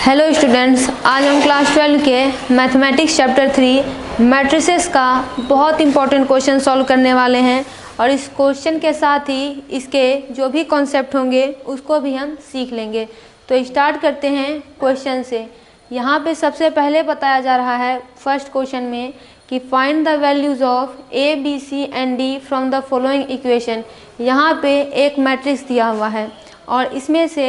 Hello students, आज हम class 12 के मैथमेटिक्स चैप्टर 3 मैट्रिसेस का बहुत इंपॉर्टेंट क्वेश्चन सॉल्व करने वाले हैं और इस क्वेश्चन के साथ ही इसके जो भी कॉन्सेप्ट होंगे उसको भी हम सीख लेंगे। तो स्टार्ट करते हैं क्वेश्चन से। यहाँ पे सबसे पहले बताया जा रहा है फर्स्ट क्वेश्चन में कि find the values of A B C and D from the following equation. यहाँ पे एक मैट्रिक्स दिया हुआ है और इसमें से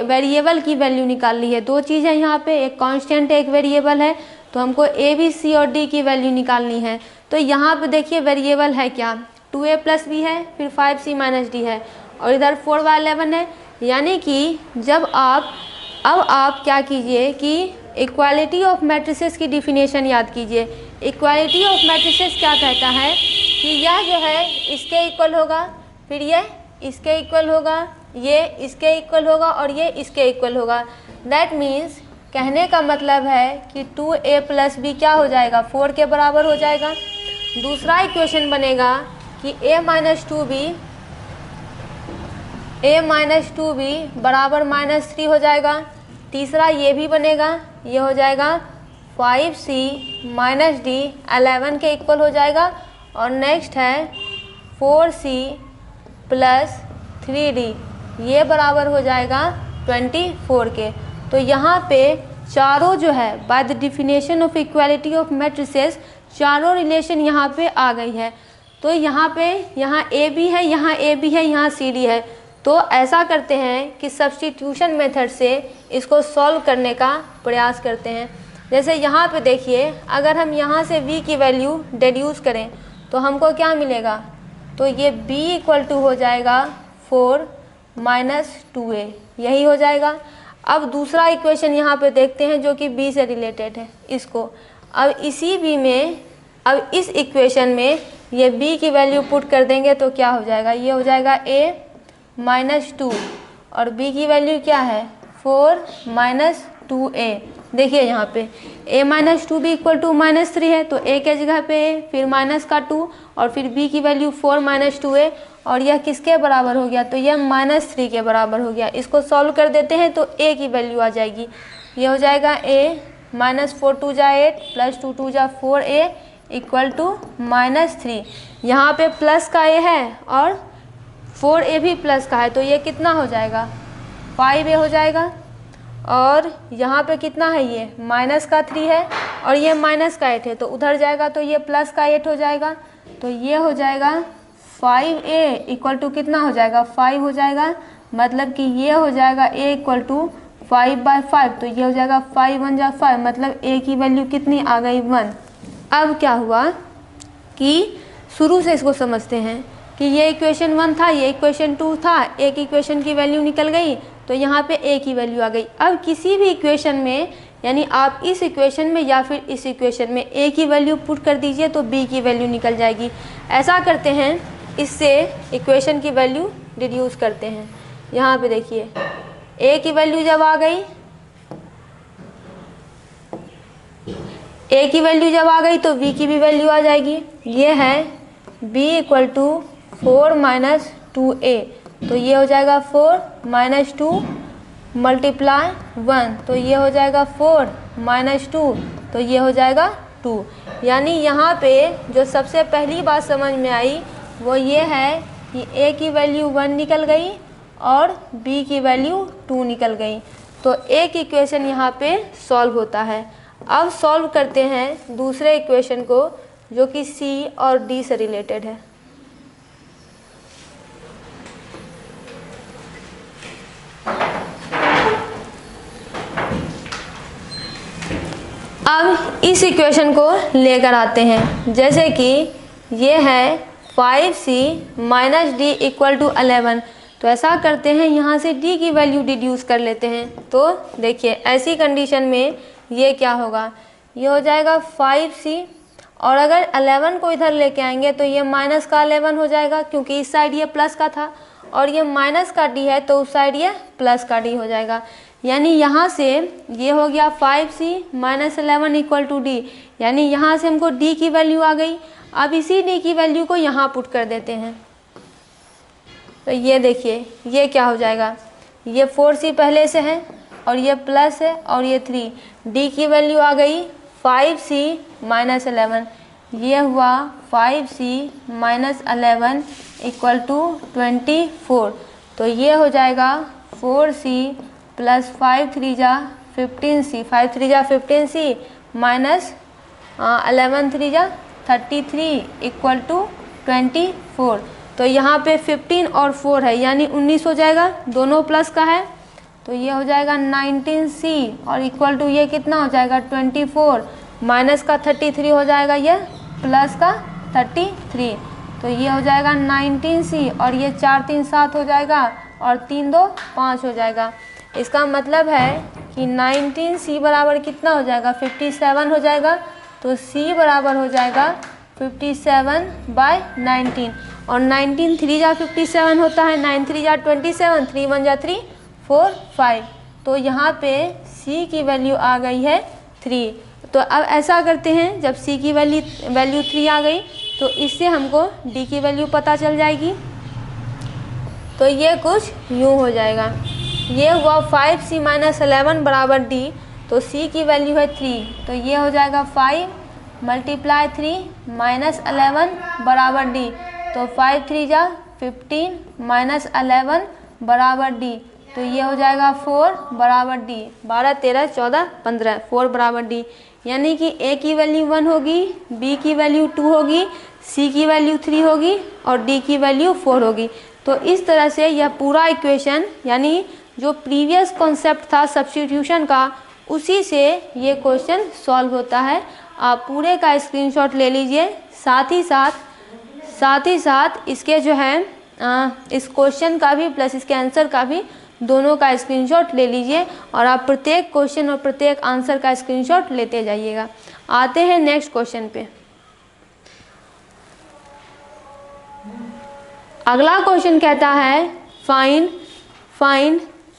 वेरिएबल की वैल्यू निकालनी है। दो चीज़ है यहाँ पे, एक कांस्टेंट है, एक वेरिएबल है। तो हमको ए बी सी और डी की वैल्यू निकालनी है। तो यहाँ पे देखिए वेरिएबल है क्या, 2a + b है, फिर 5c - d है और इधर 4/11 है। यानी कि अब आप क्या कीजिए कि इक्वालिटी ऑफ मैट्रिसेस की डिफिनेशन याद कीजिए। इक्वालिटी ऑफ मैट्रिसेस क्या कहता है कि यह जो है इसके इक्वल होगा, फिर यह इसके इक्वल होगा, ये इसके इक्वल होगा और ये इसके इक्वल होगा। दैट मीन्स कहने का मतलब है कि 2a + b क्या हो जाएगा, 4 के बराबर हो जाएगा। दूसरा इक्वेशन बनेगा कि a - 2b बराबर -3 हो जाएगा। तीसरा ये भी बनेगा, ये हो जाएगा 5c - d 11 के इक्वल हो जाएगा। और नेक्स्ट है 4c + 3d, ये बराबर हो जाएगा 24 के। तो यहाँ पे चारों जो है by the definition of equality of matrices चारों रिलेशन यहाँ पे आ गई है। तो यहाँ ए बी है, यहाँ ए बी है, यहाँ सी डी है। तो ऐसा करते हैं कि सब्स्टिट्यूशन मेथड से इसको सॉल्व करने का प्रयास करते हैं। जैसे यहाँ पे देखिए, अगर हम यहाँ से v की वैल्यू डिड्यूस करें तो हमको क्या मिलेगा, तो ये b = हो जाएगा 4 - 2a, यही हो जाएगा। अब दूसरा इक्वेशन यहाँ पे देखते हैं जो कि b से रिलेटेड है इसको। अब इस इक्वेशन में ये b की वैल्यू पुट कर देंगे तो क्या हो जाएगा, ये हो जाएगा a - 2 और b की वैल्यू क्या है 4 - 2a। देखिए यहाँ पे a - 2b = -3 है तो a के जगह पे a, फिर -2 और फिर b की वैल्यू 4 - 2a और यह किसके बराबर हो गया, तो यह -3 के बराबर हो गया। इसको सॉल्व कर देते हैं तो a की वैल्यू आ जाएगी, ये हो जाएगा a -4 × 2 = 8 + 2 × 2 = 4a = -3। यहाँ पे प्लस का a है और 4a भी प्लस का है तो ये कितना हो जाएगा 5a हो जाएगा। और यहाँ पे कितना है, ये -3 है और ये -8 है तो उधर जाएगा तो ये +8 हो जाएगा। तो ये हो जाएगा 5a = कितना हो जाएगा 5 हो जाएगा। मतलब कि ये हो जाएगा a = 5/5 तो ये हो जाएगा 5 × 1 = 5, मतलब a की वैल्यू कितनी आ गई 1। अब क्या हुआ कि शुरू से इसको समझते हैं कि ये इक्वेशन 1 था, ये इक्वेशन 2 था, एक इक्वेशन की वैल्यू निकल गई तो यहाँ पे a की वैल्यू आ गई। अब किसी भी इक्वेशन में, यानी आप इस इक्वेशन में या फिर इस इक्वेशन में a की वैल्यू पुट कर दीजिए तो b की वैल्यू निकल जाएगी। ऐसा करते हैं, इससे इक्वेशन की वैल्यू डिड्यूस करते हैं। यहाँ पे देखिए a की वैल्यू जब आ गई, तो b की भी वैल्यू आ जाएगी। ये है b = 4 - 2a तो ये हो जाएगा 4 - 2 × 1 तो ये हो जाएगा 4 - 2 तो ये हो जाएगा 2। यानी यहाँ पे जो सबसे पहली बात समझ में आई वो ये है कि a की वैल्यू 1 निकल गई और b की वैल्यू 2 निकल गई। तो एक इक्वेशन यहाँ पे सॉल्व होता है। अब सॉल्व करते हैं दूसरे इक्वेशन को जो कि c और d से रिलेटेड है। अब इस इक्वेशन को लेकर आते हैं। जैसे कि ये है 5c - d = 11 तो ऐसा करते हैं, यहाँ से d की वैल्यू डिड्यूस कर लेते हैं। तो देखिए ऐसी कंडीशन में ये क्या होगा, ये हो जाएगा 5c और अगर 11 को इधर लेके आएंगे तो ये -11 हो जाएगा क्योंकि इस साइड ये प्लस का था और ये -d है तो उस साइड ये +d हो जाएगा। यानी यहाँ से ये हो गया 5c - 11 = d, यानी यहाँ से हमको d की वैल्यू आ गई। अब इसी d की वैल्यू को यहाँ पुट कर देते हैं तो ये देखिए ये क्या हो जाएगा, ये 4c पहले से है और ये प्लस है और ये 3, डी की वैल्यू आ गई 5c माइनस 11, ये हुआ 5c माइनस 11 इक्वल टू 24। तो ये हो जाएगा 4c प्लस 5 3 जा 15c, 5 3 जा 15c माइनस 11 3 जा 33 इक्वल टू 24। तो यहाँ पे 15 और 4 है यानी 19 हो जाएगा, दोनों प्लस का है। तो ये हो जाएगा 19c और इक्वल टू ये कितना हो जाएगा 24, माइनस का 33 हो जाएगा, ये प्लस का 33। तो ये हो जाएगा 19c और ये 4 3 7 हो जाएगा और 3 2 5 हो जाएगा। इसका मतलब है कि 19c बराबर कितना हो जाएगा 57 हो जाएगा। तो c बराबर हो जाएगा 57/19 और 19 3 जा 57 होता है, 9 3 जा 27, 3 1 जा 3 4 5। तो यहाँ पे c की वैल्यू आ गई है 3। तो अब ऐसा करते हैं, जब c की वैल्यू 3 आ गई तो इससे हमको d की वैल्यू पता चल जाएगी। तो ये कुछ यूँ हो जाएगा, ये हुआ 5c माइनस 11 बराबर d। तो c की वैल्यू है 3, तो ये हो जाएगा 5 मल्टीप्लाई 3 माइनस 11 बराबर d। तो 5 3 जा 15 माइनस 11 बराबर d। तो ये हो जाएगा 4 बराबर d, 12 13 14 15, 4 बराबर d। यानी कि a की वैल्यू 1 होगी, b की वैल्यू 2 होगी, c की वैल्यू 3 होगी और d की वैल्यू 4 होगी। तो इस तरह से यह पूरा इक्वेशन यानी जो प्रीवियस कॉन्सेप्ट था सब्स्टिट्यूशन का, उसी से ये क्वेश्चन सॉल्व होता है। आप पूरे का स्क्रीनशॉट ले लीजिए, साथ ही साथ इसके जो है इस क्वेश्चन का भी प्लस इसके आंसर का भी दोनों का स्क्रीनशॉट ले लीजिए और आप प्रत्येक क्वेश्चन और प्रत्येक आंसर का स्क्रीनशॉट लेते जाइएगा। आते हैं नेक्स्ट क्वेश्चन पे। अगला क्वेश्चन कहता है find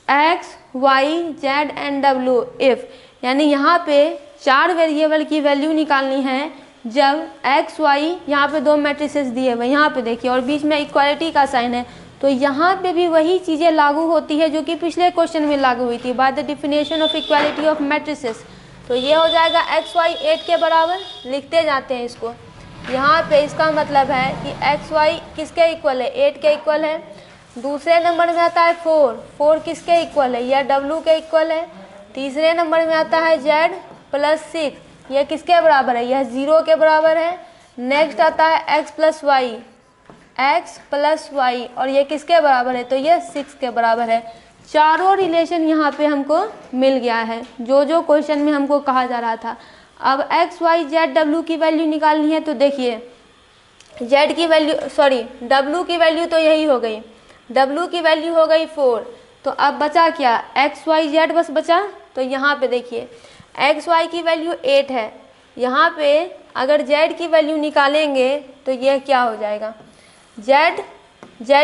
x, y, z and w if, यानी यहाँ पे 4 वेरिएबल की वैल्यू निकालनी है जब x, y, यहाँ पे 2 मैट्रिसेस दिए हुए, यहाँ पे देखिए और बीच में इक्वालिटी का साइन है। तो यहाँ पे भी वही चीज़ें लागू होती है जो कि पिछले क्वेश्चन में लागू हुई थी, by the definition of equality of matrices. तो ये हो जाएगा x, y 8 के बराबर, लिखते जाते हैं इसको। यहाँ पे इसका मतलब है कि x, y किसके इक्वल है 8 के इक्वल है। दूसरे नंबर में आता है 4 किसके इक्वल है, यह w के इक्वल है। तीसरे नंबर में आता है z प्लस 6, यह किसके बराबर है, यह 0 के बराबर है। नेक्स्ट आता है x प्लस y और ये किसके बराबर है, तो ये 6 के बराबर है। चारों रिलेशन यहाँ पे हमको मिल गया है जो क्वेश्चन में हमको कहा जा रहा था। अब x, y, z, w की वैल्यू निकालनी है। तो देखिए z की वैल्यू w की वैल्यू तो यही हो गई, w की वैल्यू हो गई 4। तो अब बचा क्या, x, y, z बस बचा। तो यहाँ पे देखिए x, y की वैल्यू 8 है, यहाँ पे अगर z की वैल्यू निकालेंगे तो यह क्या हो जाएगा, z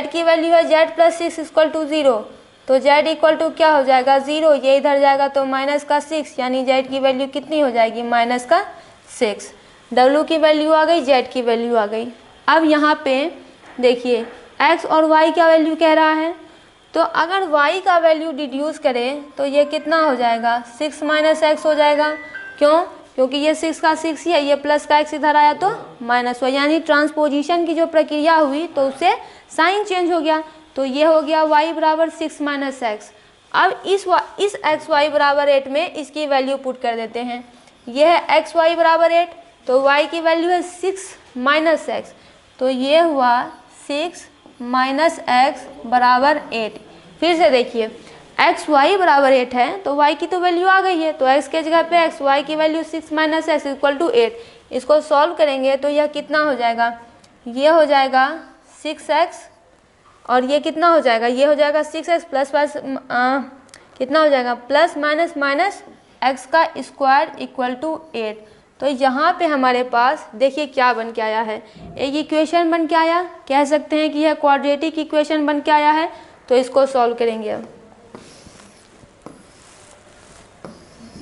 की वैल्यू है z प्लस 6 इक्वल टू 0। तो z इक्वल टू क्या हो जाएगा 0, ये इधर जाएगा तो माइनस का 6, यानी z की वैल्यू कितनी हो जाएगी माइनस का 6। w की वैल्यू आ गई, z की वैल्यू आ गई। अब यहाँ पे देखिए x और y का वैल्यू कह रहा है, तो अगर y का वैल्यू डिड्यूस करें तो ये कितना हो जाएगा 6 माइनस x हो जाएगा। क्यों, क्योंकि ये 6 का 6 ही है, ये प्लस का x इधर आया तो माइनस हुआ, यानी ट्रांसपोजिशन की जो प्रक्रिया हुई तो उससे साइन चेंज हो गया। तो ये हो गया y बराबर 6 माइनस एक्स। अब इस x y बराबर 8 में इसकी वैल्यू पुट कर देते हैं। ये है x y बराबर 8, तो y की वैल्यू है 6 माइनस एक्स। तो ये हुआ 6 माइनस एक्स बराबर 8। फिर से देखिए x y बराबर 8 है तो y की तो वैल्यू आ गई है, तो x के जगह पे x, y की value 6 minus x equal to 8। इसको सॉल्व करेंगे तो यह कितना हो जाएगा, ये हो जाएगा 6x और ये कितना हो जाएगा, ये हो जाएगा 6x प्लस कितना हो जाएगा प्लस माइनस माइनस x का स्क्वायर इक्वल टू 8। तो यहाँ पे हमारे पास देखिए क्या बन के आया है, एक इक्वेशन बन के आया, कह सकते हैं कि यह क्वाड्रेटिक इक्वेशन बन के आया है। तो इसको सॉल्व करेंगे, अब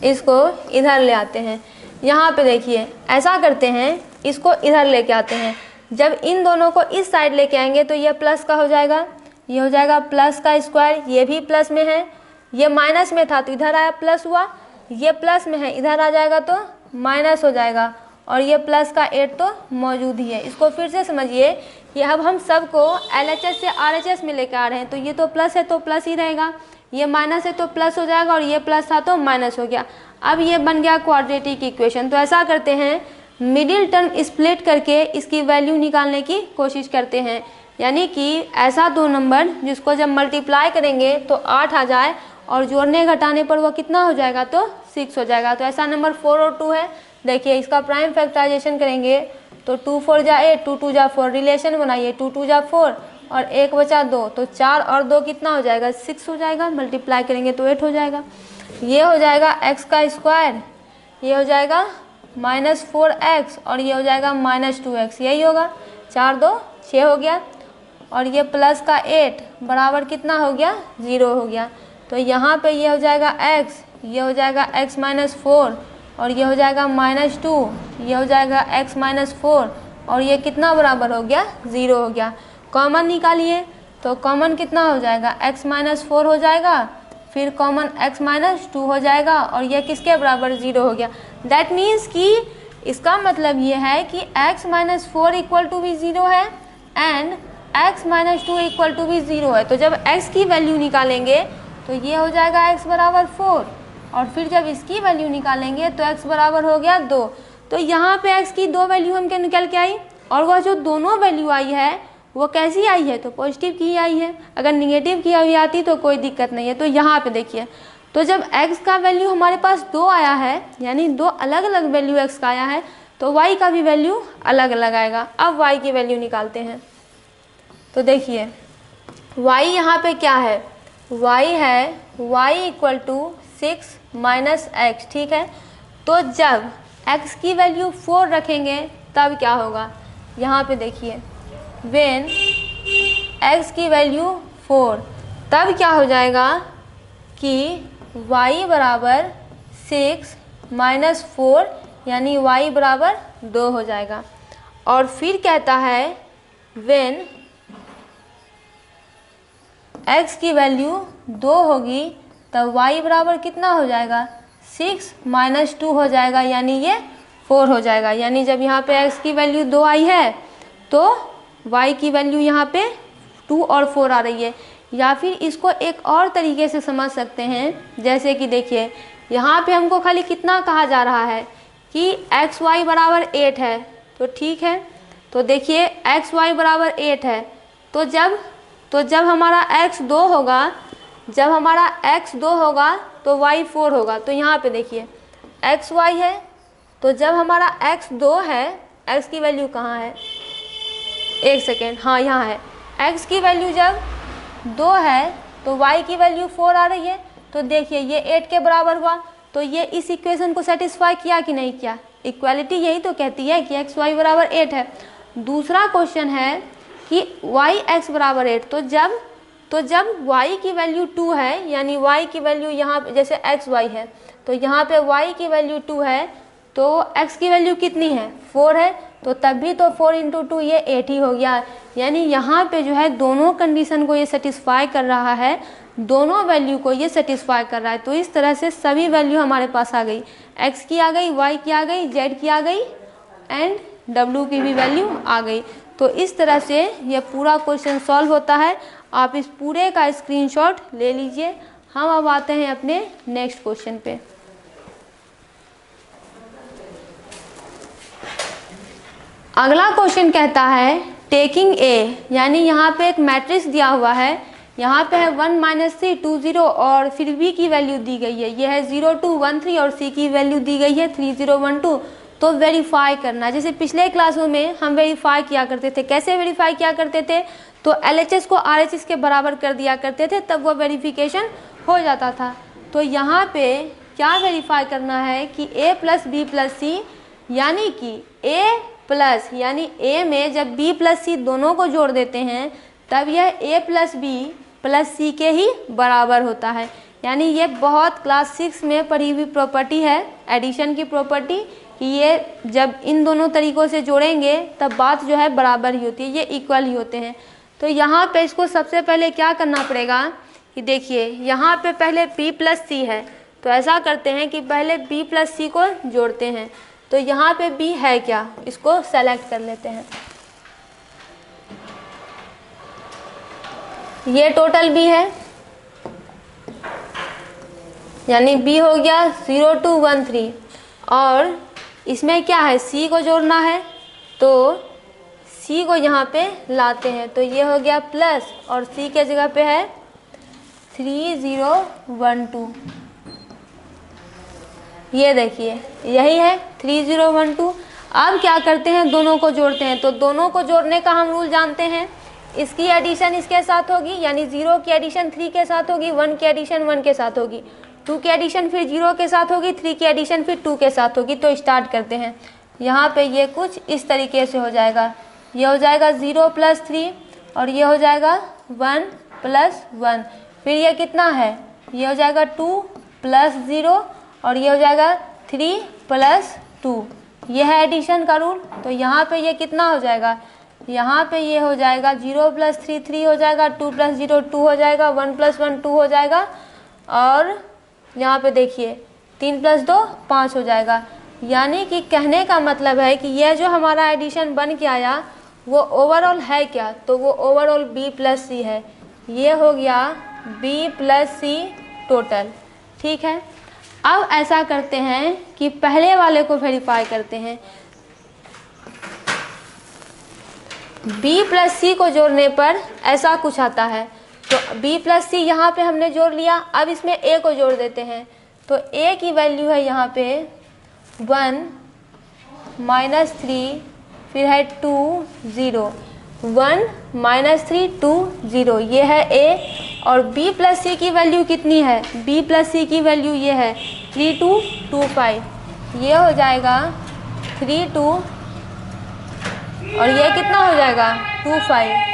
इसको इधर ले आते हैं। यहाँ पे देखिए ऐसा करते हैं, इसको इधर लेके आते हैं। जब इन दोनों को इस साइड लेके आएंगे तो ये प्लस का हो जाएगा, ये हो जाएगा प्लस का स्क्वायर, ये भी प्लस में है। ये माइनस में था तो इधर आया प्लस हुआ, ये प्लस में है इधर आ जाएगा तो माइनस हो जाएगा, और ये प्लस का 8 तो मौजूद ही है। इसको फिर से समझिए कि अब हम सबको LHS से RHS में लेकर आ रहे हैं, तो ये तो प्लस है तो प्लस ही रहेगा, ये माइनस है तो प्लस हो जाएगा, और ये प्लस था तो माइनस हो गया। अब ये बन गया क्वाड्रेटिक इक्वेशन। तो ऐसा करते हैं, मिडिल टर्म स्प्लिट करके इसकी वैल्यू निकालने की कोशिश करते हैं, यानी कि ऐसा दो नंबर जिसको जब मल्टीप्लाई करेंगे तो 8 आ जाए और जोड़ने घटाने पर वह कितना हो जाएगा तो 6 हो जाएगा। तो ऐसा नंबर 4 और 2 है। देखिए इसका प्राइम फैक्टराइजेशन करेंगे तो 2 4 जा 8, 2 2 जा 4, रिलेशन बनाइए 2 2 जा 4 और 1 बचा 2, तो 4 और 2 कितना हो जाएगा 6 हो जाएगा, मल्टीप्लाई करेंगे तो 8 हो जाएगा। ये हो जाएगा x का स्क्वायर, ये हो जाएगा -4x और ये हो जाएगा -2x, यही होगा। 4 2 6 हो गया, और ये प्लस का 8 बराबर कितना हो गया 0 हो गया। तो यहाँ पे ये हो जाएगा x, ये हो जाएगा x -4 और ये हो जाएगा -2, ये हो जाएगा x -4 और ये कितना बराबर हो गया 0 हो गया। कॉमन निकालिए तो कॉमन कितना हो जाएगा x -4 हो जाएगा, फिर कॉमन x -2 हो जाएगा और ये किसके बराबर 0 हो गया। दैट मीन्स कि इसका मतलब ये है कि x -4 इक्वल टू भी 0 है एंड x -2 इक्वल टू भी 0 है। तो जब x की वैल्यू निकालेंगे तो ये हो जाएगा x बराबर 4, और फिर जब इसकी वैल्यू निकालेंगे तो x बराबर हो गया 2। तो यहाँ पे x की दो वैल्यू हम क्या निकल के आई, और वह जो दोनों वैल्यू आई है वो कैसी आई है तो पॉजिटिव की आई है। अगर निगेटिव की हुई आती तो कोई दिक्कत नहीं है। तो यहाँ पे देखिए, तो जब x का वैल्यू हमारे पास 2 आया है, यानी 2 अलग अलग वैल्यू x का आया है, तो y का भी वैल्यू अलग अलग आएगा। अब y की वैल्यू निकालते हैं। तो देखिए y यहाँ पे क्या है, y है y equal to 6 minus x, ठीक है। तो जब x की वैल्यू 4 रखेंगे तब क्या होगा, यहाँ पे देखिए व्हेन x की वैल्यू 4 तब क्या हो जाएगा कि y बराबर 6 माइनस 4 यानी y बराबर 2 हो जाएगा। और फिर कहता है व्हेन x की वैल्यू 2 होगी तब y बराबर कितना हो जाएगा 6 माइनस 2 हो जाएगा, यानी ये 4 हो जाएगा। यानी जब यहाँ पे x की वैल्यू 2 आई है तो y की वैल्यू यहाँ पे 2 और 4 आ रही है। या फिर इसको एक और तरीके से समझ सकते हैं, जैसे कि देखिए यहाँ पे हमको खाली कितना कहा जा रहा है कि x y बराबर 8 है, तो ठीक है। तो देखिए x y बराबर 8 है, तो जब हमारा x 2 होगा, जब हमारा x 2 होगा तो y 4 होगा। तो यहाँ पे देखिए x y है, तो जब हमारा x 2 है, x की वैल्यू कहाँ है, एक सेकेंड, हाँ यहाँ है, x की वैल्यू जब 2 है तो y की वैल्यू 4 आ रही है। तो देखिए ये 8 के बराबर हुआ, तो ये इस इक्वेशन को सेटिस्फाई किया कि नहीं किया। इक्वालिटी यही तो कहती है कि x y बराबर 8 है। दूसरा क्वेश्चन है कि y x बराबर 8, तो जब y की वैल्यू 2 है, यानी y की वैल्यू यहाँ जैसे x y है, तो यहाँ पे y की वैल्यू 2 है तो x की वैल्यू कितनी है 4 है, तो तब भी तो 4 इंटू 2 ये 8 ही हो गया। यानी यहाँ पे जो है दोनों कंडीशन को ये सेटिस्फाई कर रहा है, दोनों वैल्यू को ये सेटिस्फाई कर रहा है। तो इस तरह से सभी वैल्यू हमारे पास आ गई, x की आ गई, y की आ गई, z की आ गई एंड w की भी वैल्यू आ गई। तो इस तरह से यह पूरा क्वेश्चन सॉल्व होता है। आप इस पूरे का स्क्रीनशॉट ले लीजिए। हम अब आते हैं अपने नेक्स्ट क्वेश्चन पे। अगला क्वेश्चन कहता है टेकिंग ए, यानी यहाँ पे एक मैट्रिक्स दिया हुआ है, यहाँ पे है 1 - 3 2 0 और फिर b की वैल्यू दी गई है, ये है 0 2 1 3 और c की वैल्यू दी गई है 3 0 1 2। तो वेरीफाई करना है, जैसे पिछले क्लासों में हम वेरीफाई किया करते थे। कैसे वेरीफाई किया करते थे, तो LHS को RHS के बराबर कर दिया करते थे, तब वो वेरिफिकेशन हो जाता था। तो यहाँ पे क्या वेरीफाई करना है कि a प्लस बी प्लस सी, यानी कि a प्लस यानी a में जब b प्लस सी दोनों को जोड़ देते हैं तब यह a प्लस बी प्लस सी के ही बराबर होता है। यानी ये बहुत क्लास 6 में पढ़ी हुई प्रॉपर्टी है, एडिशन की प्रॉपर्टी, कि ये जब इन दोनों तरीक़ों से जोड़ेंगे तब बात जो है बराबर ही होती है, ये इक्वल ही होते हैं। तो यहाँ पे इसको सबसे पहले क्या करना पड़ेगा कि देखिए यहाँ पे पहले b प्लस सी है, तो ऐसा करते हैं कि पहले b प्लस सी को जोड़ते हैं। तो यहाँ पे b है क्या, इसको सेलेक्ट कर लेते हैं। ये टोटल b है, यानी b हो गया 0 2 1 3, और इसमें क्या है c को जोड़ना है, तो c को यहाँ पे लाते हैं। तो ये हो गया प्लस, और c के जगह पे है 3 0 1 2। ये देखिए यही है 3 0 1 2। अब क्या करते हैं, दोनों को जोड़ते हैं। तो दोनों को जोड़ने का हम रूल जानते हैं, इसकी एडिशन इसके साथ होगी, यानी 0 की एडिशन 3 के साथ होगी, 1 की एडिशन 1 के साथ होगी, 2 की एडिशन फिर 0 के साथ होगी, 3 की एडिशन फिर 2 के साथ होगी। तो स्टार्ट करते हैं। यहाँ पे ये कुछ इस तरीके से हो जाएगा। ये हो जाएगा 0 प्लस 3, और ये हो जाएगा 1 प्लस 1। फिर ये कितना है, ये हो जाएगा 2 प्लस 0, और ये हो जाएगा 3 प्लस 2। ये है एडिशन का रूल। तो यहाँ पे ये कितना हो जाएगा, यहाँ पे ये हो जाएगा 0 प्लस 3 3 हो जाएगा, 2 प्लस 0 2 हो जाएगा, 1 प्लस 1 2 हो जाएगा, और यहाँ पे देखिए 3 प्लस 2 5 हो जाएगा। यानी कि कहने का मतलब है कि यह जो हमारा एडिशन बन के आया वो ओवरऑल है क्या, तो वो ओवरऑल b प्लस सी है। ये हो गया b प्लस सी टोटल। ठीक है, अब ऐसा करते हैं कि पहले वाले को वेरीफाई करते हैं। b प्लस सी को जोड़ने पर ऐसा कुछ आता है। तो b प्लस सी यहाँ पे हमने जोड़ लिया। अब इसमें a को जोड़ देते हैं। तो a की वैल्यू है यहाँ पे 1 माइनस 3, फिर है 2 0, 1 माइनस 3 2 0, ये है a। और b प्लस सी की वैल्यू कितनी है, b प्लस सी की वैल्यू ये है 3 2 2 5। ये हो जाएगा 3 2, और ये कितना हो जाएगा 2 5।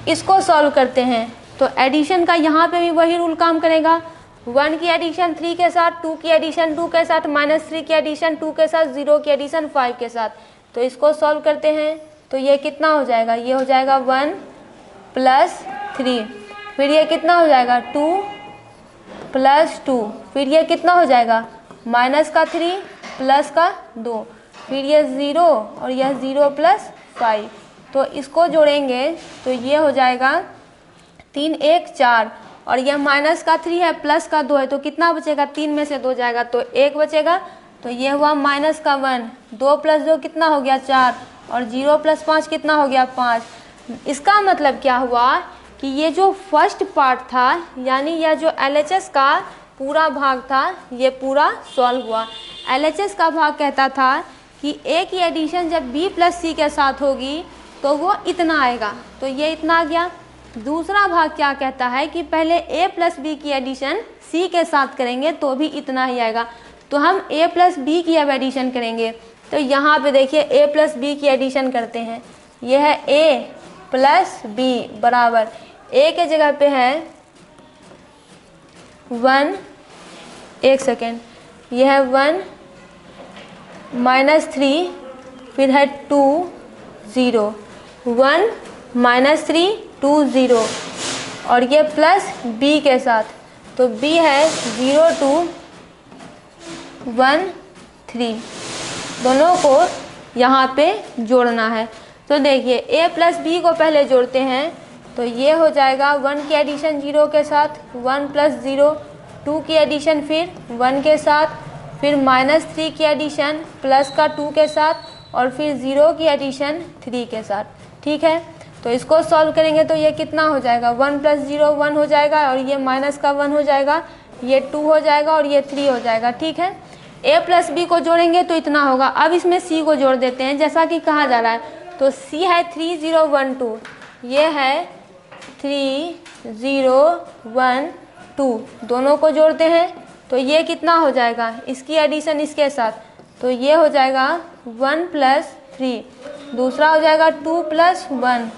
इसको सॉल्व करते हैं। तो एडिशन का यहाँ पे भी वही रूल काम करेगा। 1 की एडिशन 3 के साथ, 2 की एडिशन 2 के साथ, -3 की एडिशन 2 के साथ, 0 की एडिशन 5 के साथ। तो इसको सॉल्व करते हैं। तो ये कितना हो जाएगा, ये हो जाएगा 1 प्लस 3, फिर ये कितना हो जाएगा 2 प्लस 2, फिर ये कितना हो जाएगा माइनस का 3 प्लस का 2, फिर ये 0, और यह 0 प्लस 5। तो इसको जोड़ेंगे तो ये हो जाएगा 3 1 4, और यह माइनस का 3 है, प्लस का 2 है, तो कितना बचेगा, 3 में से 2 जाएगा तो 1 बचेगा। तो ये हुआ माइनस का 1, 2 प्लस 2 कितना हो गया 4, और 0 प्लस 5 कितना हो गया 5। इसका मतलब क्या हुआ कि ये जो फर्स्ट पार्ट था, यानी यह जो LHS का पूरा भाग था, ये पूरा सॉल्व हुआ। LHS का भाग कहता था कि a की एडिशन जब b प्लस सी के साथ होगी तो वो इतना आएगा, तो ये इतना आ गया। दूसरा भाग क्या कहता है कि पहले a प्लस बी की एडिशन c के साथ करेंगे तो भी इतना ही आएगा। तो हम a प्लस बी की अब एडिशन करेंगे। तो यहाँ पे देखिए a प्लस बी की एडिशन करते हैं। यह है a प्लस बी बराबर, a के जगह पे है 1, एक सेकेंड, यह है 1 -3, फिर है 2 0, 1 -3 2 0, और ये प्लस b के साथ। तो b है 0 2 1 3, दोनों को यहाँ पे जोड़ना है। तो देखिए a प्लस बी को पहले जोड़ते हैं। तो ये हो जाएगा 1 की एडिशन 0 के साथ, 1 प्लस 0, 2 की एडिशन फिर 1 के साथ, फिर -3 की एडिशन प्लस का 2 के साथ, और फिर 0 की एडिशन 3 के साथ। ठीक है, तो इसको सॉल्व करेंगे तो ये कितना हो जाएगा, 1 प्लस 0 1 हो जाएगा, और ये माइनस का 1 हो जाएगा, ये 2 हो जाएगा, और ये 3 हो जाएगा। ठीक है, a प्लस बी को जोड़ेंगे तो इतना होगा। अब इसमें c को जोड़ देते हैं जैसा कि कहा जा रहा है। तो c है 3 0 1 2, ये है 3 0 1 2, दोनों को जोड़ते हैं तो ये कितना हो जाएगा, इसकी एडिशन इसके साथ। तो ये हो जाएगा 1 प्लस 3, दूसरा हो जाएगा 2 प्लस 1,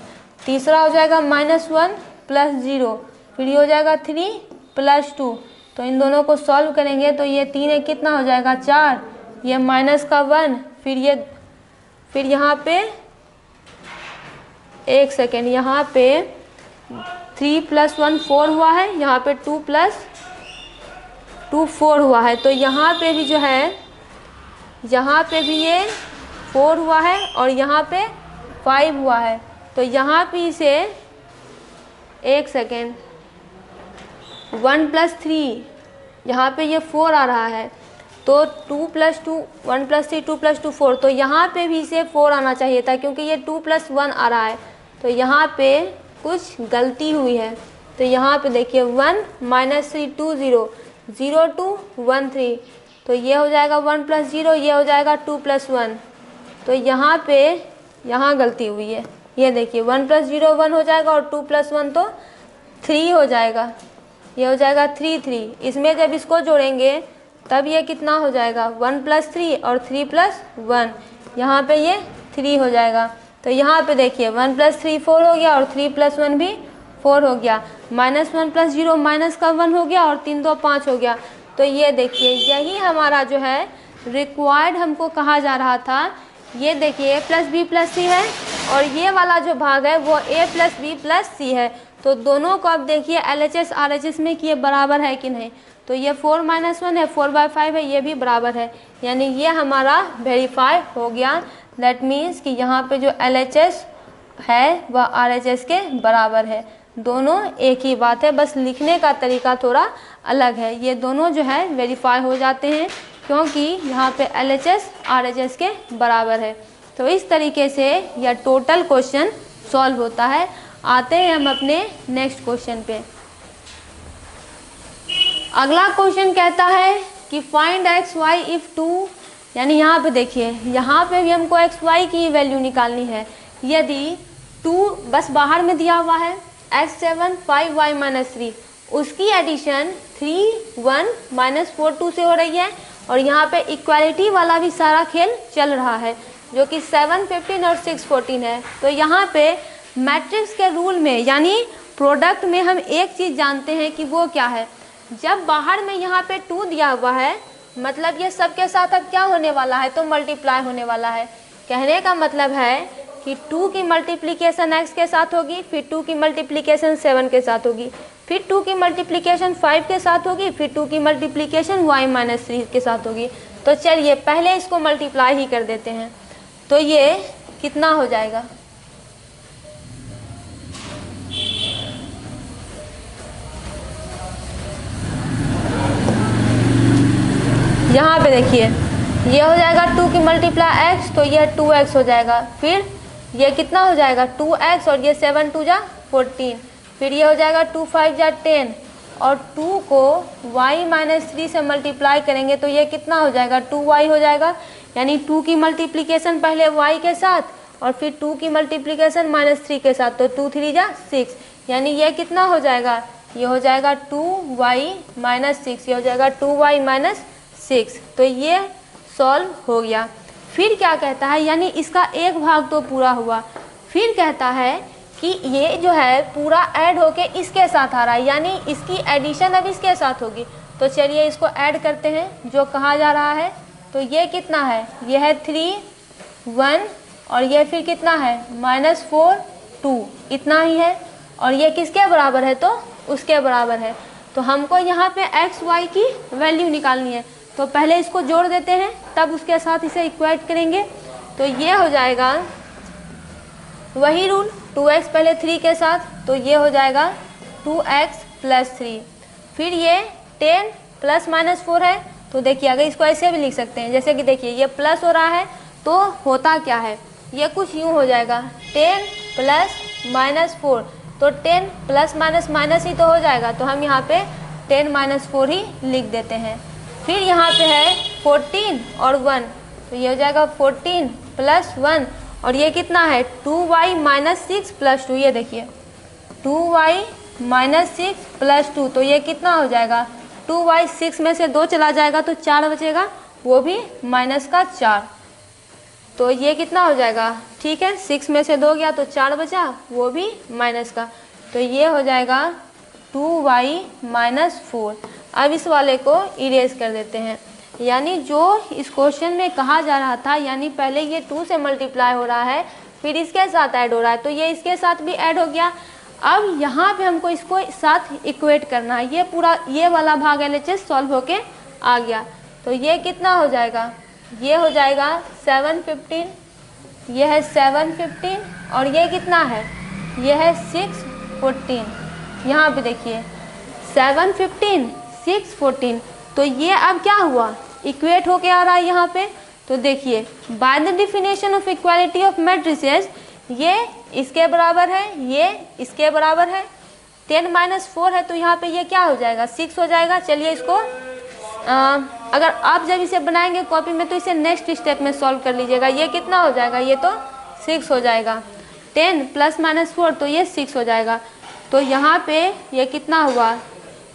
तीसरा हो जाएगा -1 प्लस 0, फिर ये हो जाएगा 3 प्लस 2। तो इन दोनों को सॉल्व करेंगे तो ये 3 एक कितना हो जाएगा 4, ये माइनस का 1, फिर यहाँ पे एक सेकेंड, यहाँ पे 3 + 1 4 हुआ है, यहाँ पे 2 + 2 4 हुआ है। तो यहाँ पे भी जो है, यहाँ पे भी ये 4 हुआ है और यहाँ पे 5 हुआ है। तो यहाँ पे इसे, एक सेकेंड, 1 + 3, यहाँ पे ये 4 आ रहा है, तो 2 + 2 1 + 3 2 + 2 4, तो यहाँ पे भी इसे 4 आना चाहिए था क्योंकि ये 2 + 1 आ रहा है। तो यहाँ पे कुछ गलती हुई है। तो यहाँ पे देखिए 1 - 3 2 0 0 2 1 3, तो ये हो जाएगा 1 + 0, ये हो जाएगा 2 + 1। तो यहाँ पे यहाँ गलती हुई है। ये देखिए 1 + 0 1 हो जाएगा और 2 + 1 तो 3 हो जाएगा। ये हो जाएगा 3 3। इसमें जब इसको जोड़ेंगे तब ये कितना हो जाएगा, 1 + 3 और 3 + 1, यहाँ पे ये 3 हो जाएगा। तो यहाँ पे देखिए 1 + 3 4 हो गया और 3 + 1 भी 4 हो गया। -1 + 0 माइनस का 1 हो गया और 3 2 5 हो गया। तो ये देखिए यही हमारा जो है रिक्वायर्ड हमको कहा जा रहा था। ये देखिए a + b + c है और ये वाला जो भाग है वो a + b + c है। तो दोनों को अब देखिए LHS RHS में कि ये बराबर है कि नहीं। तो ये 4 - 1 है, 4/5 है, ये भी बराबर है, यानी ये हमारा वेरीफाई हो गया। दैट मीन्स कि यहाँ पे जो LHS है वह RHS के बराबर है। दोनों एक ही बात है, बस लिखने का तरीका थोड़ा अलग है। ये दोनों जो है वेरीफाई हो जाते हैं क्योंकि यहाँ पे LHS RHS के बराबर है। तो इस तरीके से यह टोटल क्वेश्चन सॉल्व होता है। आते हैं हम अपने नेक्स्ट क्वेश्चन पे। अगला क्वेश्चन कहता है कि फाइंड x y इफ 2, यानी यहाँ पे देखिए, यहाँ पे भी हमको x y की वैल्यू निकालनी है। यदि 2 बस बाहर में दिया हुआ है, x7 5 y - 3, उसकी एडिशन 3 1 - 4 2 से हो रही है और यहाँ पे इक्वालिटी वाला भी सारा खेल चल रहा है जो कि 7 15 और 6 14 है। तो यहाँ पे मैट्रिक्स के रूल में यानी प्रोडक्ट में हम एक चीज़ जानते हैं कि वो क्या है, जब बाहर में यहाँ पे 2 दिया हुआ है मतलब ये सब के साथ अब क्या होने वाला है, तो मल्टीप्लाई होने वाला है। कहने का मतलब है कि 2 की मल्टीप्लिकेशन x के साथ होगी, फिर 2 की मल्टीप्लिकेशन 7 के साथ होगी, फिर 2 की मल्टीप्लिकेशन 5 के साथ होगी, फिर 2 की मल्टीप्लिकेशन y - 3 के साथ होगी। तो चलिए पहले इसको मल्टीप्लाई ही कर देते हैं। तो ये कितना हो जाएगा, यहाँ पे देखिए ये हो जाएगा 2 की मल्टीप्लाई x, तो ये 2x हो जाएगा। फिर ये कितना हो जाएगा 2x और ये 7 2 जा 14, फिर ये हो जाएगा 2 5 जा 10 और 2 को y - 3 से मल्टीप्लाई करेंगे तो ये कितना हो जाएगा 2y हो जाएगा। यानी 2 की मल्टीप्लिकेशन पहले y के साथ और फिर 2 की मल्टीप्लिकेशन -3 के साथ, तो 2 3 जा 6, यानी ये कितना हो जाएगा, ये हो जाएगा 2y - 6, ये हो जाएगा 2y - 6। तो ये सॉल्व हो गया। फिर क्या कहता है, यानी इसका एक भाग तो पूरा हुआ, फिर कहता है कि ये जो है पूरा ऐड होके इसके साथ आ रहा है, यानी इसकी एडिशन अब इसके साथ होगी। तो चलिए इसको ऐड करते हैं जो कहा जा रहा है। तो ये कितना है, ये है 3 1 और ये फिर कितना है -4 2, इतना ही है और ये किसके बराबर है, तो उसके बराबर है। तो हमको यहाँ पे x y की वैल्यू निकालनी है, तो पहले इसको जोड़ देते हैं तब उसके साथ इसे इक्वेट करेंगे। तो ये हो जाएगा वही रूल, 2x पहले 3 के साथ, तो ये हो जाएगा 2x + 3। फिर ये 10 + -4 है, तो देखिए अगर इसको ऐसे भी लिख सकते हैं, जैसे कि देखिए ये प्लस हो रहा है तो होता क्या है, ये कुछ यूँ हो जाएगा 10 + -4, तो 10 + माइनस ही तो हो जाएगा, तो हम यहाँ पे 10 - 4 ही लिख देते हैं। फिर यहाँ पे है 14 और 1, तो ये हो जाएगा 14 + 1 और ये कितना है 2y - 6 + 2, ये देखिए 2y - 6 + 2, तो ये कितना हो जाएगा 2y 6 में से 2 चला जाएगा तो 4 बचेगा, वो भी -4, तो ये कितना हो जाएगा, ठीक है 6 में से 2 गया तो 4 बचा, वो भी माइनस का, तो ये हो जाएगा 2y - 4। अब इस वाले को इरेज कर देते हैं। यानी जो इस क्वेश्चन में कहा जा रहा था, यानी पहले ये 2 से मल्टीप्लाई हो रहा है फिर इसके साथ ऐड हो रहा है, तो ये इसके साथ भी ऐड हो गया। अब यहाँ पे हमको इसको साथ इक्वेट करना है, ये पूरा ये वाला भाग LHS सॉल्व होके आ गया। तो ये कितना हो जाएगा, ये हो जाएगा 715, ये है 715 और ये कितना है, ये है 614। यहाँ पे देखिए 715 614, तो ये अब क्या हुआ, इक्वेट होके आ रहा है यहाँ पे। तो देखिए by the definition of equality of matrices, ये इसके बराबर है, ये इसके बराबर है, 10 - 4 है तो यहाँ पे ये क्या हो जाएगा, 6 हो जाएगा। चलिए इसको अगर आप जब इसे बनाएंगे कॉपी में तो इसे नेक्स्ट स्टेप में सॉल्व कर लीजिएगा। ये कितना हो जाएगा, ये तो 6 हो जाएगा, 10 + -4 तो ये 6 हो जाएगा। तो यहाँ पे ये कितना हुआ,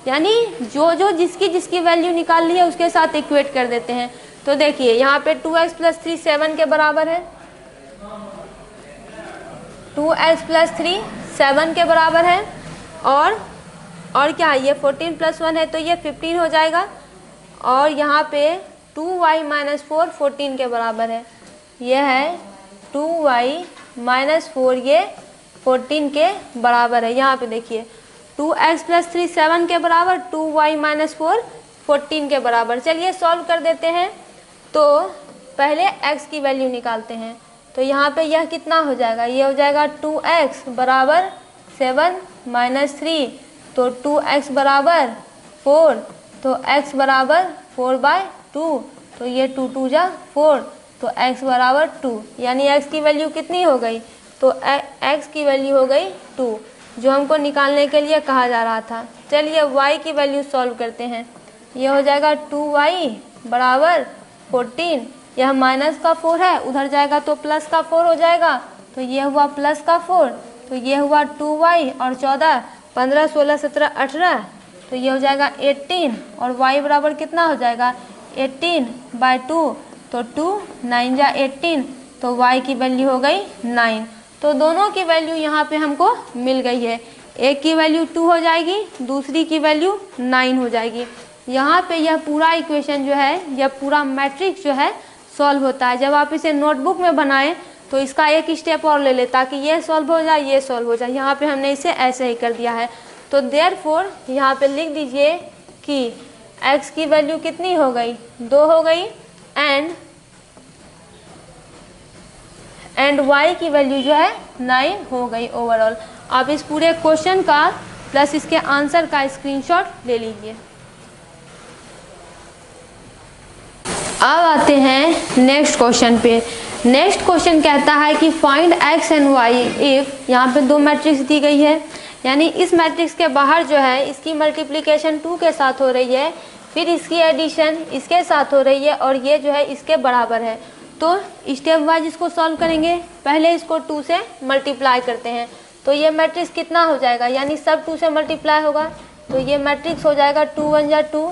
यानी जो जो जिसकी जिसकी वैल्यू निकाल ली है उसके साथ इक्वेट कर देते हैं। तो देखिए यहाँ पे 2x + 3 7 के बराबर है, 2x + 3 7 के बराबर है, और क्या है, ये 14 + 1 है तो ये 15 हो जाएगा। और यहाँ पे 2y - 4 14 के बराबर है, ये है 2y - 4 ये 14 के बराबर है। यहाँ पे देखिए 2x + 3 7 के बराबर, 2y - 4 14 के बराबर। चलिए सॉल्व कर देते हैं। तो पहले x की वैल्यू निकालते हैं। तो यहाँ पे यह कितना हो जाएगा, ये हो जाएगा 2x बराबर 7 - 3, तो 2x बराबर 4, तो x बराबर 4/2, तो ये 2 2 जा 4, तो x बराबर 2, यानी x की वैल्यू कितनी हो गई, तो x की वैल्यू हो गई 2, जो हमको निकालने के लिए कहा जा रहा था। चलिए y की वैल्यू सॉल्व करते हैं। ये हो जाएगा 2y बराबर 14, यह माइनस का 4 है, उधर जाएगा तो प्लस का 4 हो जाएगा, तो ये हुआ प्लस का 4, तो ये हुआ 2y और 14 15 16 17 18, तो ये हो जाएगा 18, और y बराबर कितना हो जाएगा 18/2, तो 2 9 जा 18, तो y की वैल्यू हो गई 9। तो दोनों की वैल्यू यहाँ पे हमको मिल गई है, एक की वैल्यू 2 हो जाएगी, दूसरी की वैल्यू 9 हो जाएगी। यहाँ पे यह पूरा इक्वेशन जो है, यह पूरा मैट्रिक्स जो है सॉल्व होता है। जब आप इसे नोटबुक में बनाएं तो इसका एक स्टेप और ले लें ताकि ये सॉल्व हो जाए, ये सॉल्व हो जाए। यहाँ पे हमने इसे ऐसे ही कर दिया है। तो देयरफॉर यहाँ पे लिख दीजिए कि x की वैल्यू कितनी हो गई, 2 हो गई, एंड y की वैल्यू जो है 9 हो गई ओवरऑल। आप इस पूरे क्वेश्चन का प्लस इसके आंसर का स्क्रीनशॉट ले लीजिए। अब आते हैं नेक्स्ट क्वेश्चन पे। नेक्स्ट क्वेश्चन कहता है कि find x and y if, यहाँ पे दो मैट्रिक्स दी गई है, यानी इस मैट्रिक्स के बाहर जो है इसकी मल्टीप्लिकेशन 2 के साथ हो रही है, फिर इसकी एडिशन इसके साथ हो रही है, और ये जो है इसके बराबर है। तो स्टेप वाइज इसको सॉल्व करेंगे। पहले इसको 2 से मल्टीप्लाई करते हैं, तो ये मैट्रिक्स कितना हो जाएगा, यानी सब 2 से मल्टीप्लाई होगा, तो ये मैट्रिक्स हो जाएगा 2 1 जा 2,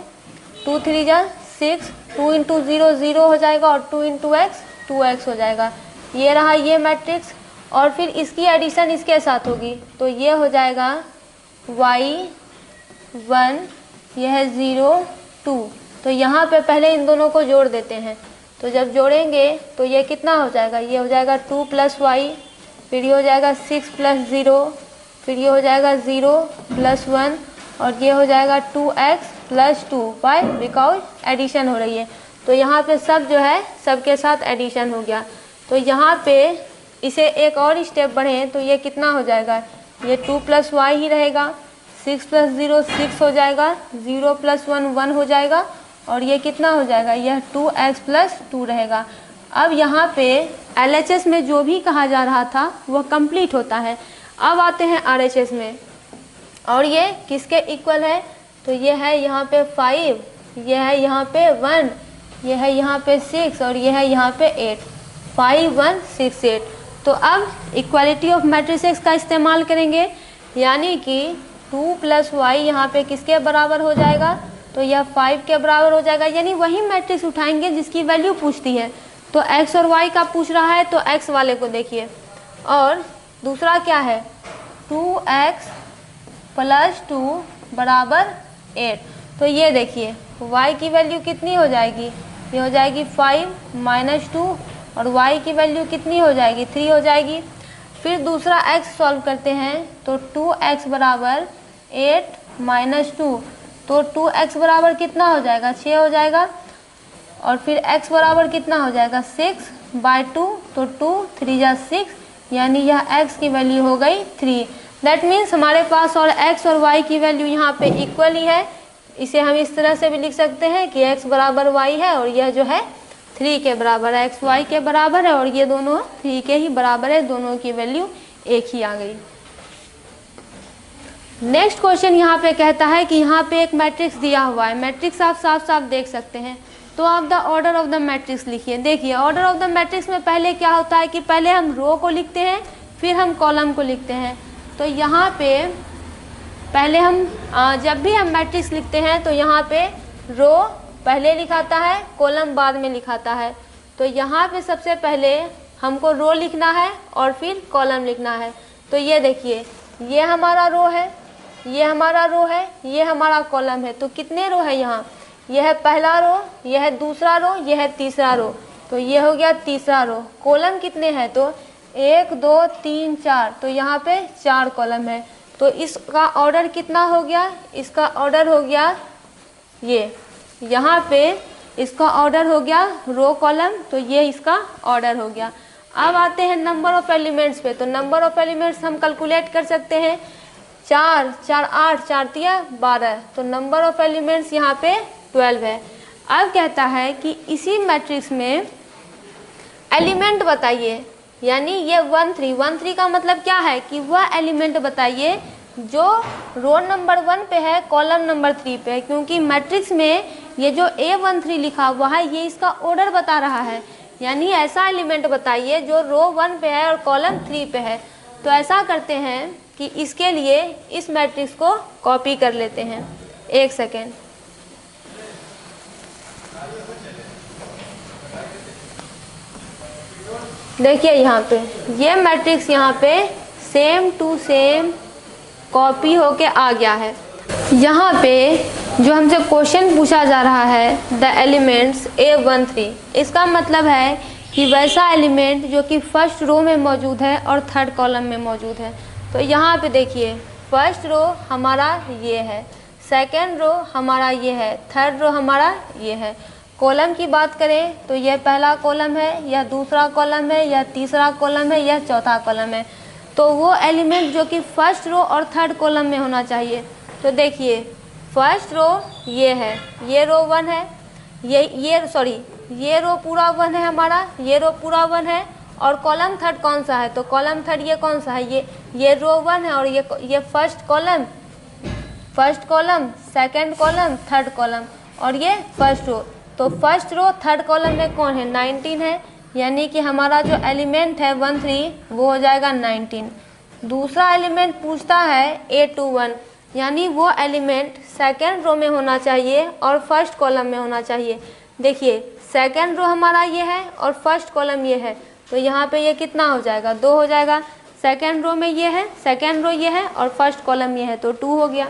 2 3 जा 6, 2 × 0 0 हो जाएगा, और 2 × x 2x हो जाएगा। ये रहा ये मैट्रिक्स, और फिर इसकी एडिशन इसके साथ होगी, तो ये हो जाएगा y 1, यह है 0 2। तो यहाँ पे पहले इन दोनों को जोड़ देते हैं, तो जब जोड़ेंगे तो ये कितना हो जाएगा, ये हो जाएगा 2 + y, फिर ये हो जाएगा 6 + 0, फिर ये हो जाएगा 0 + 1, और ये हो जाएगा 2x + 2 बाय, बिकॉज एडिशन हो रही है। तो यहाँ पे सब जो है सबके साथ एडिशन हो गया। तो यहाँ पे इसे एक और स्टेप बढ़ें तो ये कितना हो जाएगा, ये 2 + y ही रहेगा, 6 + 0 6 हो जाएगा, 0 + 1 1 हो जाएगा, और ये कितना हो जाएगा, यह 2x + 2 रहेगा। अब यहाँ पे LHS में जो भी कहा जा रहा था वह कंप्लीट होता है। अब आते हैं RHS में, और ये किसके इक्वल है, तो ये है यहाँ पे 5, ये है यहाँ पे 1, ये है यहाँ पे 6, और ये है यहाँ पे 8, 5 1 6 8। तो अब इक्वालिटी ऑफ मैट्रिसेस का इस्तेमाल करेंगे, यानी कि 2 + y यहाँ पे किसके बराबर हो जाएगा, तो यह 5 के बराबर हो जाएगा। यानी वही मैट्रिक्स उठाएंगे जिसकी वैल्यू पूछती है। तो x और y का पूछ रहा है तो x वाले को देखिए, और दूसरा क्या है 2x + 2 = 8। तो ये देखिए y की वैल्यू कितनी हो जाएगी, ये हो जाएगी 5 - 2, और y की वैल्यू कितनी हो जाएगी 3 हो जाएगी। फिर दूसरा x सॉल्व करते हैं तो 2x बराबर 8 माइनस 2, तो 2x बराबर कितना हो जाएगा 6 हो जाएगा। और फिर x बराबर कितना हो जाएगा 6/2, तो 2 3 जा 6, यानी यह x की वैल्यू हो गई 3। दैट मीन्स हमारे पास और x और y की वैल्यू यहाँ पे इक्वल ही है। इसे हम इस तरह से भी लिख सकते हैं कि x बराबर y है और यह जो है 3 के बराबर है, x y के बराबर है और ये दोनों 3 के ही बराबर है, दोनों की वैल्यू एक ही आ गई। नेक्स्ट क्वेश्चन यहाँ पे कहता है कि यहाँ पे एक मैट्रिक्स दिया हुआ है, मैट्रिक्स आप साफ साफ देख सकते हैं, तो आप the order of the matrix लिखिए। देखिए ऑर्डर ऑफ द मैट्रिक्स में पहले क्या होता है कि पहले हम रो को लिखते हैं फिर हम कॉलम को लिखते हैं। तो यहाँ पे पहले हम जब भी हम मैट्रिक्स लिखते हैं तो यहाँ पे रो पहले लिखाता है, कॉलम बाद में लिखाता है। तो यहाँ पे सबसे पहले हमको रो लिखना है और फिर कॉलम लिखना है। तो ये देखिए ये हमारा रो है, ये हमारा रो है, ये हमारा कॉलम है। तो कितने रो है यहाँ, यह है पहला रो, यह है दूसरा रो, यह है तीसरा रो, तो ये हो गया तीसरा रो। कॉलम कितने हैं तो 1 2 3 4, तो यहाँ पे 4 कॉलम है। तो इसका ऑर्डर कितना हो गया, इसका ऑर्डर हो गया ये, यहाँ पे इसका ऑर्डर हो गया रो कॉलम, तो ये इसका ऑर्डर हो गया। अब आते हैं नंबर ऑफ एलिमेंट्स पे। तो नंबर ऑफ एलिमेंट्स हम कैलकुलेट कर सकते हैं, 4 4 8, 4 3 12, तो नंबर ऑफ एलिमेंट्स यहाँ पे 12 है। अब कहता है कि इसी मैट्रिक्स में एलिमेंट बताइए, यानी ये 1 3, 1 3 का मतलब क्या है कि वह एलिमेंट बताइए जो रो नंबर 1 पे है, कॉलम नंबर 3 पे है, क्योंकि मैट्रिक्स में ये जो A13 लिखा हुआ है ये इसका ऑर्डर बता रहा है। यानी ऐसा एलिमेंट बताइए जो रो 1 पे है और कॉलम 3 पे है। तो ऐसा करते हैं कि इसके लिए इस मैट्रिक्स को कॉपी कर लेते हैं, एक सेकेंड। देखिए यहाँ पे ये मैट्रिक्स यहाँ पे सेम टू सेम कॉपी होके आ गया है। यहाँ पे जो हमसे क्वेश्चन पूछा जा रहा है द एलिमेंट्स A13, इसका मतलब है कि वैसा एलिमेंट जो कि फर्स्ट रो में मौजूद है और थर्ड कॉलम में मौजूद है। तो यहाँ पे देखिए फर्स्ट रो हमारा ये है, सेकेंड रो हमारा ये है, थर्ड रो हमारा ये है। कॉलम की बात करें तो यह पहला कॉलम है, यह दूसरा कॉलम है, यह तीसरा कॉलम है, यह चौथा कॉलम है। तो वो एलिमेंट जो कि फर्स्ट रो और थर्ड कॉलम में होना चाहिए। तो देखिए फर्स्ट रो ये है, ये रो 1 है, ये रो पूरा 1 है हमारा, ये रो पूरा 1 है। और कॉलम थर्ड कौन सा है, तो कॉलम थर्ड ये कौन सा है, ये रो 1 है और ये first column, second column, third column और ये फर्स्ट रो। तो फर्स्ट रो थर्ड कॉलम में कौन है, 19 है, यानी कि हमारा जो एलिमेंट है 1 3 वो हो जाएगा 19। दूसरा एलिमेंट पूछता है A21, यानी वो एलिमेंट सेकेंड रो में होना चाहिए और फर्स्ट कॉलम में होना चाहिए। देखिए सेकेंड रो हमारा ये है और फर्स्ट कॉलम ये है, तो यहाँ पे ये कितना हो जाएगा 2 हो जाएगा। सेकेंड रो में ये है, सेकेंड रो ये है और फर्स्ट कॉलम ये है, तो 2 हो गया।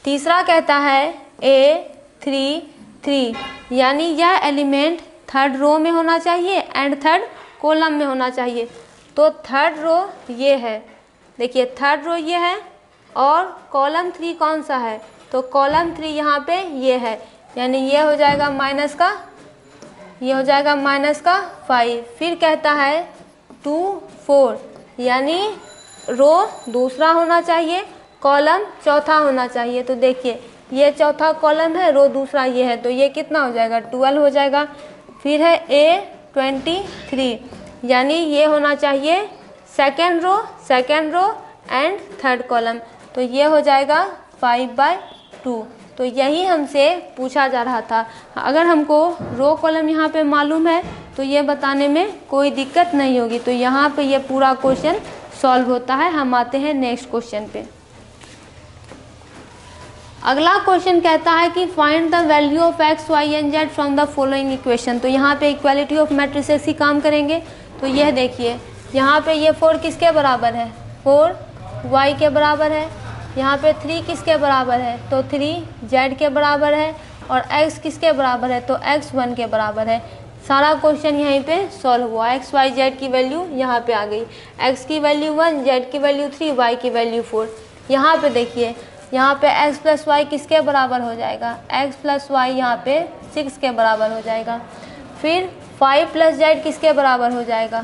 तीसरा कहता है A33, यानी यह एलिमेंट थर्ड रो में होना चाहिए एंड थर्ड कॉलम में होना चाहिए। तो थर्ड रो ये है, देखिए थर्ड रो ये है और कॉलम 3 कौन सा है, तो कॉलम 3 यहाँ पे ये है, यानी ये हो जाएगा माइनस का, ये हो जाएगा माइनस का 5। फिर कहता है 2 4, यानी रो दूसरा होना चाहिए, कॉलम चौथा होना चाहिए। तो देखिए ये चौथा कॉलम है, रो दूसरा ये है, तो ये कितना हो जाएगा 12 हो जाएगा। फिर है A23, यानी ये होना चाहिए second row and third column, तो ये हो जाएगा 5/2। तो यही हमसे पूछा जा रहा था। अगर हमको रो कॉलम यहाँ पे मालूम है तो ये बताने में कोई दिक्कत नहीं होगी। तो यहाँ पे ये पूरा क्वेश्चन सॉल्व होता है। हम आते हैं नेक्स्ट क्वेश्चन पे। अगला क्वेश्चन कहता है कि find the value of x, y and z from the following equation. तो यहाँ पे इक्वालिटी ऑफ मैट्रिसेस ही काम करेंगे। तो यह देखिए यहाँ पे ये 4 किसके बराबर है, 4 y के बराबर है। यहाँ पे 3 किसके बराबर है, तो 3 z के बराबर है। और x किसके बराबर है, तो x 1 के बराबर है। सारा क्वेश्चन यहीं पे सॉल्व हुआ। एक्स वाई जेड की वैल्यू यहाँ पे आ गई, एक्स की वैल्यू 1, जेड की वैल्यू 3, वाई की वैल्यू 4। यहाँ पे देखिए, यहाँ पे x प्लस वाई किसके बराबर हो जाएगा, x प्लस वाई यहाँ पे 6 के बराबर हो जाएगा। फिर 5 प्लस जेड किसके बराबर हो जाएगा,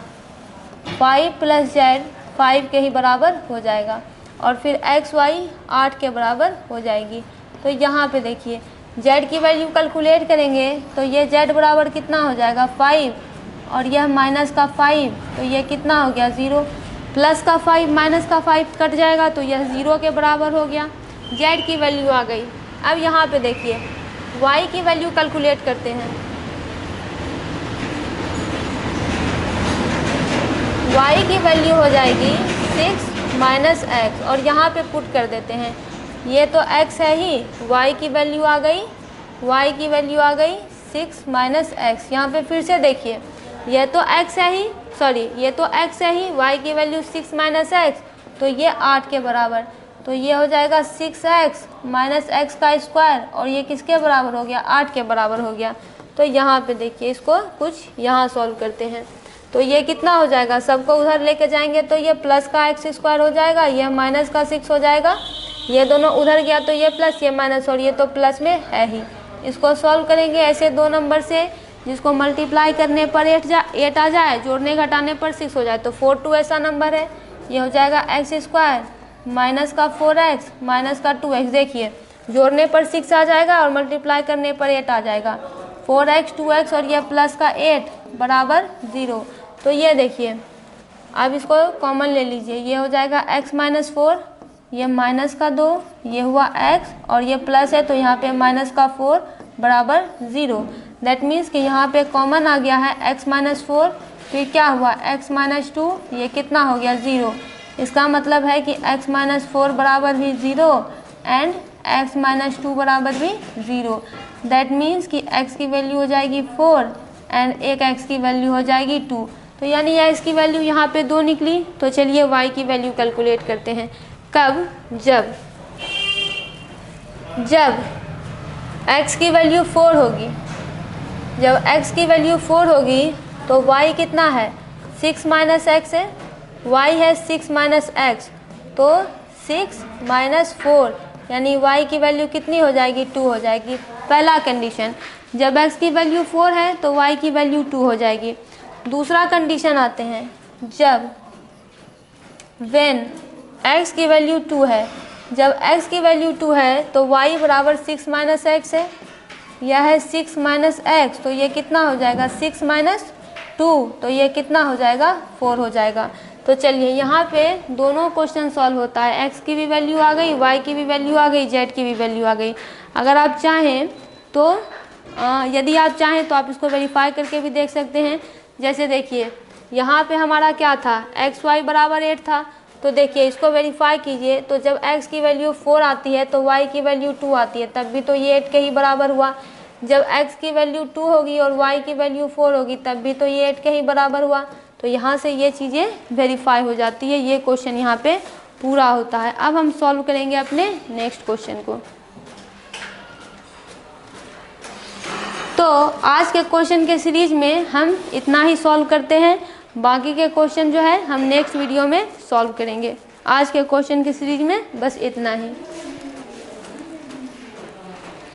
5 प्लस जेड 5 के ही बराबर हो जाएगा। और फिर एक्स वाई 8 के बराबर हो जाएगी। तो यहाँ पे देखिए z की वैल्यू कैलकुलेट करेंगे तो ये z बराबर कितना हो जाएगा 5, और यह माइनस का 5, तो ये कितना हो गया 0, प्लस का 5 माइनस का 5 कट जाएगा तो यह 0 के बराबर हो गया। z की वैल्यू आ गई। अब यहाँ पे देखिए y की वैल्यू कैलकुलेट करते हैं। y की वैल्यू हो जाएगी 6 माइनस एक्स, और यहाँ पे पुट कर देते हैं। ये तो x है ही, y की वैल्यू आ गई, y की वैल्यू आ गई 6 माइनस एक्स। यहाँ पे फिर से देखिए, ये तो x है ही, सॉरी ये तो x है ही, y की वैल्यू 6 माइनस एक्स, तो ये 8 के बराबर। तो ये हो जाएगा 6x माइनस एक्स का स्क्वायर, और ये किसके बराबर हो गया, 8 के बराबर हो गया। तो यहाँ पे देखिए इसको कुछ यहाँ सॉल्व करते हैं। तो ये कितना हो जाएगा, सबको उधर लेके जाएंगे तो ये प्लस का एक्स स्क्वायर हो जाएगा, यह माइनस का 6 हो जाएगा, ये दोनों उधर गया तो ये प्लस ये माइनस, और ये तो प्लस में है ही। इसको सॉल्व करेंगे ऐसे 2 नंबर से, जिसको मल्टीप्लाई करने पर 8 आ जाए, जोड़ने घटाने पर 6 हो जाए। तो 4 2 ऐसा नंबर है, ये हो जाएगा एक्स स्क्वायर माइनस का 4x माइनस का 2x। देखिए जोड़ने पर 6 आ जाएगा और मल्टीप्लाई करने पर 8 आ जाएगा, 4x 2x और यह प्लस का 8 बराबर 0। तो ये देखिए अब इसको कॉमन ले लीजिए, ये हो जाएगा x माइनस 4, ये माइनस का 2, ये हुआ x, और ये प्लस है तो यहाँ पे माइनस का 4 बराबर 0। दैट मीन्स कि यहाँ पे कॉमन आ गया है x माइनस 4, फिर क्या हुआ x माइनस 2, ये कितना हो गया 0। इसका मतलब है कि x माइनस 4 बराबर भी 0 एंड x माइनस 2 बराबर भी 0। दैट मीन्स कि x की वैल्यू हो जाएगी 4 एंड एक x की वैल्यू हो जाएगी 2। तो यानी x की वैल्यू यहाँ पे 2 निकली। तो चलिए y की वैल्यू कैलकुलेट करते हैं। कब, जब x की वैल्यू 4 होगी, जब x की वैल्यू 4 होगी तो y कितना है, 6 माइनस एक्स है, y है 6 माइनस एक्स, तो 6 माइनस 4 यानी y की वैल्यू कितनी हो जाएगी, 2 हो जाएगी। पहला कंडीशन, जब x की वैल्यू 4 है तो y की वैल्यू 2 हो जाएगी। दूसरा कंडीशन आते हैं, जब व्हेन x की वैल्यू 2 है, जब x की वैल्यू 2 है तो y बराबर 6 माइनस एक्स है, यह है 6 माइनस एक्स, तो ये कितना हो जाएगा 6 माइनस 2, तो ये कितना हो जाएगा 4 हो जाएगा। तो चलिए यहाँ पे दोनों क्वेश्चन सॉल्व होता है, x की भी वैल्यू आ गई, y की भी वैल्यू आ गई, z की भी वैल्यू आ गई। अगर आप चाहें तो यदि आप चाहें तो आप इसको वेरीफाई करके भी देख सकते हैं। जैसे देखिए यहाँ पे हमारा क्या था, एक्स वाई बराबर 8 था, तो देखिए इसको वेरीफाई कीजिए। तो जब x की वैल्यू 4 आती है तो y की वैल्यू 2 आती है, तब भी तो ये 8 के ही बराबर हुआ। जब x की वैल्यू 2 होगी और y की वैल्यू 4 होगी तब भी तो ये 8 के ही बराबर हुआ। तो यहाँ से ये चीज़ें वेरीफाई हो जाती है, ये क्वेश्चन यहाँ पे पूरा होता है। अब हम सॉल्व करेंगे अपने नेक्स्ट क्वेश्चन को। तो आज के क्वेश्चन के सीरीज में हम इतना ही सॉल्व करते हैं, बाकी के क्वेश्चन जो है हम नेक्स्ट वीडियो में सॉल्व करेंगे। आज के क्वेश्चन के सीरीज में बस इतना ही।